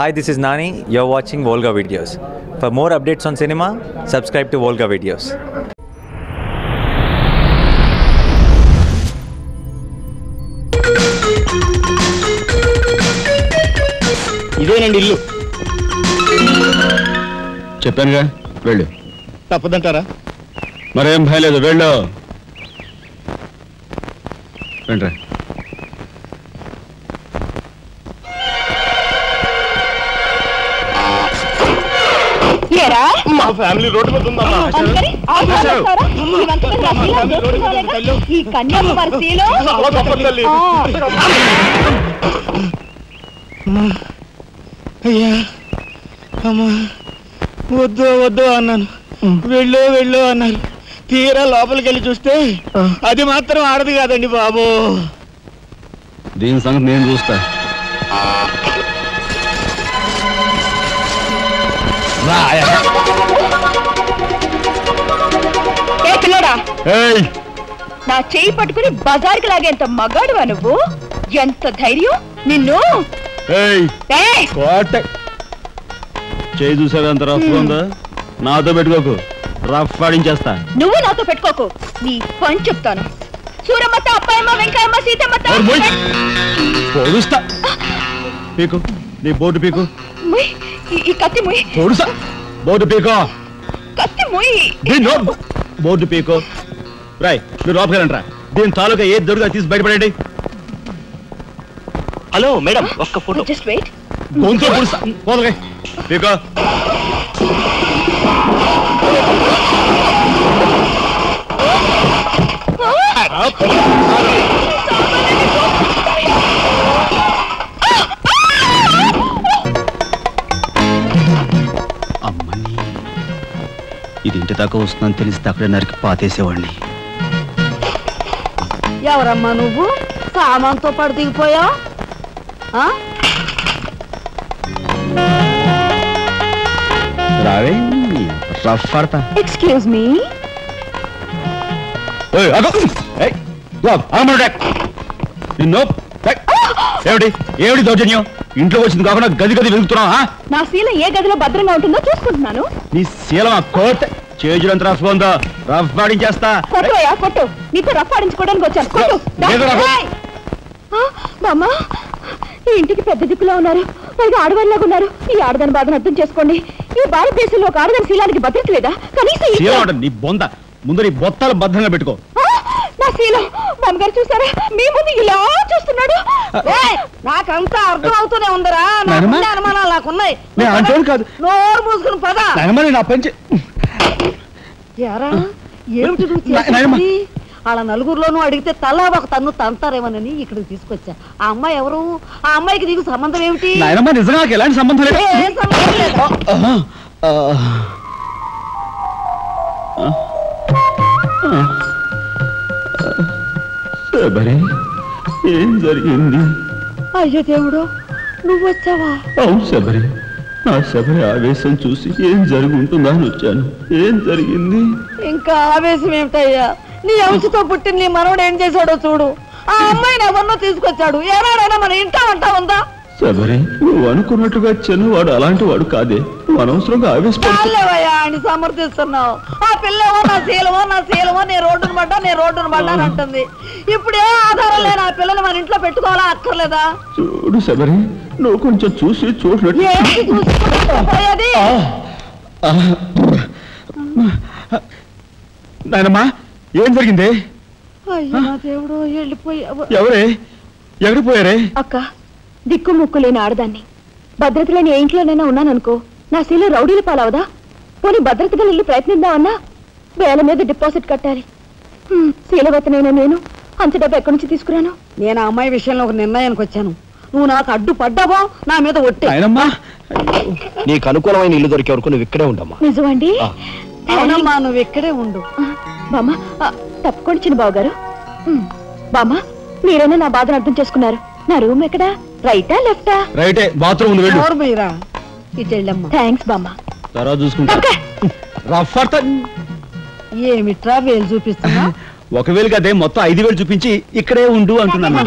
Hi, this is Nani. You're watching Volga Videos. For more updates on cinema, subscribe to Volga Videos. ఇదేనండి ఇల్లు. చెప్పానుగా వెళ్ళు. తప్పదంటారా? మరేం భయం లేదు, వెళ్ళు. రండి. మా ఫ్యామిలీ రోడ్డు మీద ఉందమ్మా. అయ్యా అమ్మా వద్దు వద్దు అన్నాను, వెళ్ళు వెళ్ళు అన్నారు. తీరా లోపలికి వెళ్ళి చూస్తే అది మాత్రం ఆడదు కాదండి బాబు. దీని సంగతి నేను చూస్తా. నా చెయ్యి పట్టుకుని బజార్కి లాగేంత మగాడువా నువ్వు? ఎంత ధైర్యం నిన్ను! చేయి చూసావా ఎంత రఫ్ ఉందా? నాతో పెట్టుకోకు, రఫ్ ఆడించేస్తా. నువ్వు నాతో పెట్టుకోకు, నీ పని చెప్తాను. సూరమ్మత, అప్పాయమ్మ, వెంకాయమ్మ, సీతమ్మత పొడుస్తా. పీకు, నీ బోటు పీకు. ఈ కత్తి ముయ్. పొడుస్తా, బోటు పీకో. కత్తి ముయ్. బోర్డు పీకో. రాయ్, మీరు లోపకెళ్ళండి రా. దీని తాలూకా ఏది దొరుకుతా తీసి బయటపడండి. హలో మేడం, ఒక్క ఫోటో. Just wait. గొంతు పుడుస్తా. పోదగా పీకో. అమ్మని, ఇది ఇంటి దాకా వస్తుందని తెలిస్తే అక్కడే నరికి పాతేసేవాడిని. ఎవరమ్మా నువ్వు? సామాన్తో పాటు దిగిపోయా? రావే, రఫ్ ఆడతా. Excuse me. ఏమిటి ఏమిటి దౌర్జన్యం? ఇంట్లో వచ్చింది కాకుండా గది గది వెతుకుతున్నావా? నా శీలం ఏ గదిలో భద్రంగా ఉంటుందో చూసుకుంటున్నాను. నీ శీలం ఆ కోట్ చేజులంత రఫ్ ఉందో, రఫ్ ఆడించేస్తా. కొట్టుయా కొట్టు, నీతో రఫ్ ఆడించుకోవడానికి వచ్చాను. కొట్టు. బామ్మ, ఈ ఇంటికి పెద్ద దిక్కులో ఉన్నారు, పైగా ఆడవాళ్ళలాగా ఉన్నారు. ఈ ఆడదాని బాధను అర్థం చేసుకోండి. ఈ భారతదేశంలో ఒక ఆడదాని శీలానికి భద్రత లేదా? కనీసం నీ బొంద ముందు నీ బొత్తాలు భద్రంగా పెట్టుకో. నా శీలం బామ్మగారు చూసారా, మీ ముందు ఇలా చూస్తున్నాడు. నాకంతా అర్థం అవుతూనే ఉందరా. అనుమానాలు నాకున్నాయి. నోరు మూసుకుని పద. నా పంచి ఏమిటి వాళ్ళ నలుగురిలోనూ అడిగితే తలా ఒక తన్ను తంతారేమోనని ఇక్కడికి తీసుకొచ్చా. ఆ అమ్మాయి ఎవరు? ఆ అమ్మాయికి నీకు సంబంధం ఏమిటి? నిజంగా ఎలాంటి సంబంధం లేదు. ఏం సంబంధం లేదు. ఏం జరిగింది? అయ్యో దేవుడు, నువ్వు వచ్చావా? అవును శబరి, నా శబరి ఆవేశం చూసి ఏం జరుగుతుందా అని వచ్చాను. ఏం జరిగింది? ఇంకా ఆవేశం ఏమిటయ్యా? నీ అంశతో పుట్టిన నీ మనవడు ఏం చేశాడో చూడు. ఆ అమ్మాయిని ఎవరినో తీసుకొచ్చాడు. ఏనాడైనా మన ఇంటా అంటా ఉందా? శబరి, నువ్వు అనుకున్నట్టుగా చిన్నవాడు అలాంటి వాడు కాదే. నువ్వు అనవసరంగా ఆవేశపడలేవయ్యా అని సమర్థిస్తున్నావు. ఆ పిల్లేమో నా శీలమో నేను రోడ్డును పడ్డా అని అంటుంది. ఇప్పుడే ఆధారం లేని ఆ పిల్లని మన ఇంట్లో పెట్టుకోవాలా అక్కర్లేదా? చూడు శబరి, నువ్వు కొంచెం చూసి చూడలేదు. నాయనమ్మా, ఏం జరిగింది? అయ్యో దేవుడు, వెళ్ళిపోయావు. ఎవరే? ఎక్కడికి పోయారే? అక్క, దిక్కు ముక్కు లేని ఆడదాన్ని, భద్రత లేని ఏ ఇంట్లోనైనా ఉన్నాననుకో, నా శీల రౌడీల పాలవదా? పోనీ భద్రతగా వెళ్ళి ప్రయత్నిద్దామన్నా వేల మీద డిపాజిట్ కట్టాలి. శీలవతనైనా నేను అంత డబ్బు ఎక్కడి నుంచి తీసుకురాను? నేను ఆ అమ్మాయి విషయంలో ఒక నిర్ణయానికి వచ్చాను. నువ్వు నాకు అడ్డు పడ్డావో నా మీద ఒట్టే. నీకు అనుకూలమైన ఇల్లు దొరికే వరకు నువ్వు ఇక్కడే ఉండమ్మా. నిజమండి? అవునమ్మా, నువ్వు ఇక్కడే ఉండు. బామ్మ, తప్పుకోండి చిన్న బాబు గారు. బామ్మ, మీరైనా నా బాధను అర్థం చేసుకున్నారు. నా రూమ్ ఎక్కడా? రైటా లెఫ్టా? రైటే, బాత్రూమ్ ఉంది, వెళ్ళు. మీరా ఇటు వెళ్ళమ్మా. థ్యాంక్స్ బామ్మ. తర్వాత చూసుకుంటా. ఏమిట్రా వేలు చూపిస్తున్నా? ఒకవేళ కదే మొత్తం 5,000 చూపించి ఇక్కడే ఉండు అంటున్నాను.